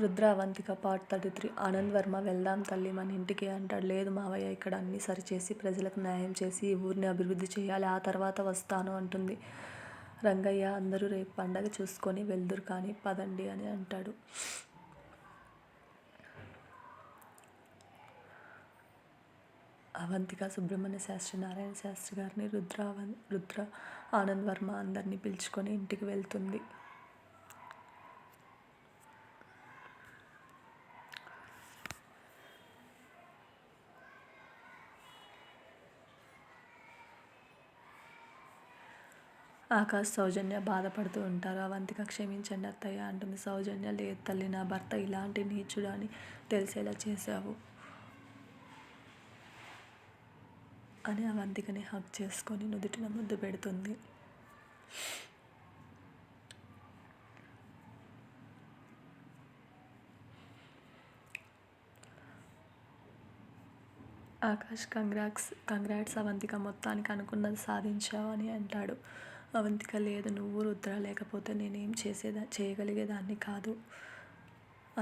Rudra Avantika part 33. Anand Varma వెళ్దాం తల్లి మన ఇంటికి అంటాడు. లేదు మావయ్య, ఇక్కడ అన్నీ సరిచేసి ప్రజలకు న్యాయం చేసి ఈ ఊరిని అభివృద్ధి చేయాలి, ఆ తర్వాత వస్తాను అంటుంది. రంగయ్య అందరూ రేపు పండగ చూసుకొని వెళ్దురు కానీ పదండి అని అంటాడు. అవంతిక సుబ్రహ్మణ్య శాస్త్రి, నారాయణ శాస్త్రి గారిని, రుద్ర ఆనంద్ వర్మ అందరినీ పిలుచుకొని ఇంటికి వెళ్తుంది. ఆకాష్, సౌజన్య బాధపడుతూ ఉంటారు. అవంతిక క్షమించండి అత్తయ్య అంటుంది. సౌజన్య, లేదు తల్లి, నా భర్త ఇలాంటి నీచుడు అని తెలిసేలా చేశావు అని అవంతికని హగ్ చేసుకొని నుదుటిన ముద్దు పెడుతుంది. ఆకాష్, కంగ్రాట్స్ అవంతిక, మొత్తానికి అనుకున్నది సాధించావు అని అంటాడు. అవంతిక, లేదు, నువ్వు రుద్ర లేకపోతే నేనేం చేయగలిగేదాన్ని కాదు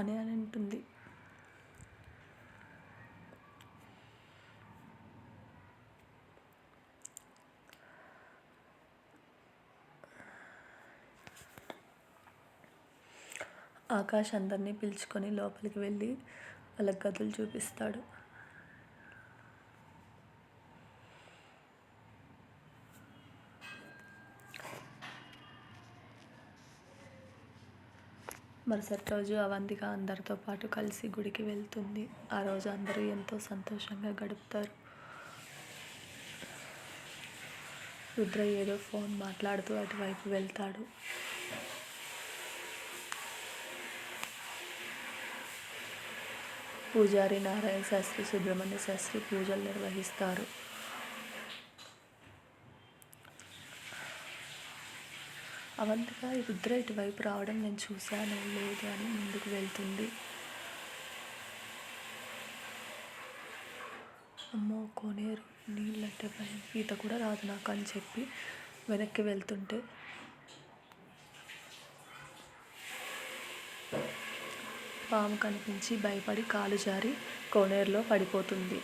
అని అంటుంది. ఆకాష్ అందరినీ పిలుచుకొని లోపలికి వెళ్ళి వాళ్ళ గదులు చూపిస్తాడు. మరుసటి రోజు అవంతిక అందరితో పాటు కలిసి గుడికి వెళ్తుంది. ఆ రోజు అందరూ ఎంతో సంతోషంగా గడుపుతారు. రుద్ర ఏదో ఫోన్ మాట్లాడుతూ అటువైపు వెళ్తాడు. పూజారి నారాయణ శాస్త్రి, సుబ్రహ్మణ్య శాస్త్రి పూజలు నిర్వహిస్తారు. అవంతిక రుద్ర ఇటువైపు రావడం నేను చూశాను, లేదు అని ముందుకు వెళ్తుంది. అమ్మో కోనేరు, నీళ్ళంటే భయం, ఈత కూడా రాదు నాకు అని చెప్పి వెనక్కి వెళ్తుంటే పాము కనిపించి భయపడి కాలు జారి కోనేరులో పడిపోతుంది.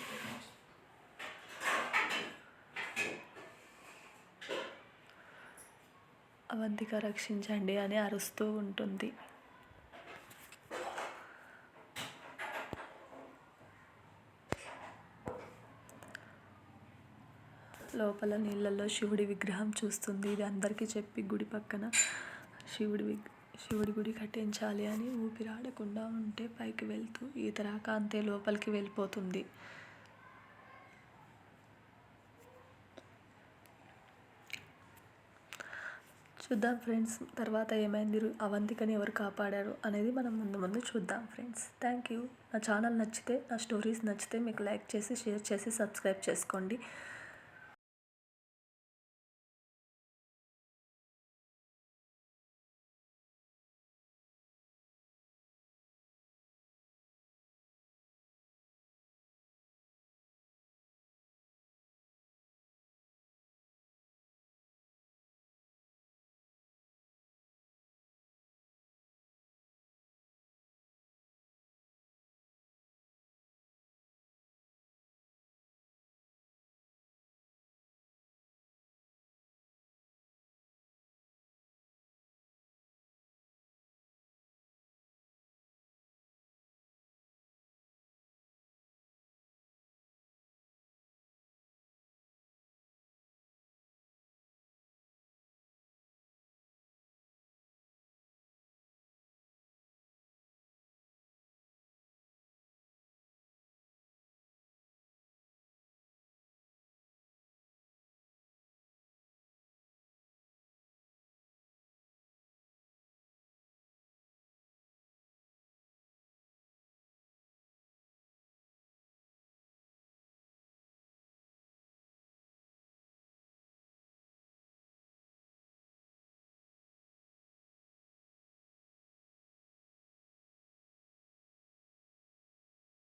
అవంతిక రక్షించండి అని అరుస్తూ ఉంటుంది. లోపల నీళ్ళల్లో శివుడి విగ్రహం చూస్తుంది. ఇది అందరికీ చెప్పి గుడి పక్కన శివుడి గుడి కట్టించాలి అని ఊపిరాడకుండా ఉంటే పైకి వెళ్తూ ఈత రాక అంతే లోపలికి వెళ్ళిపోతుంది. చూద్దాం ఫ్రెండ్స్, తర్వాత ఏమైంది, అవంతికని ఎవరు కాపాడారు అనేది మనం ముందు చూద్దాం ఫ్రెండ్స్. Thank you. నా ఛానల్ నచ్చితే, నా స్టోరీస్ నచ్చితే మీకు లైక్ చేసి, షేర్ చేసి, సబ్స్క్రైబ్ చేసుకోండి.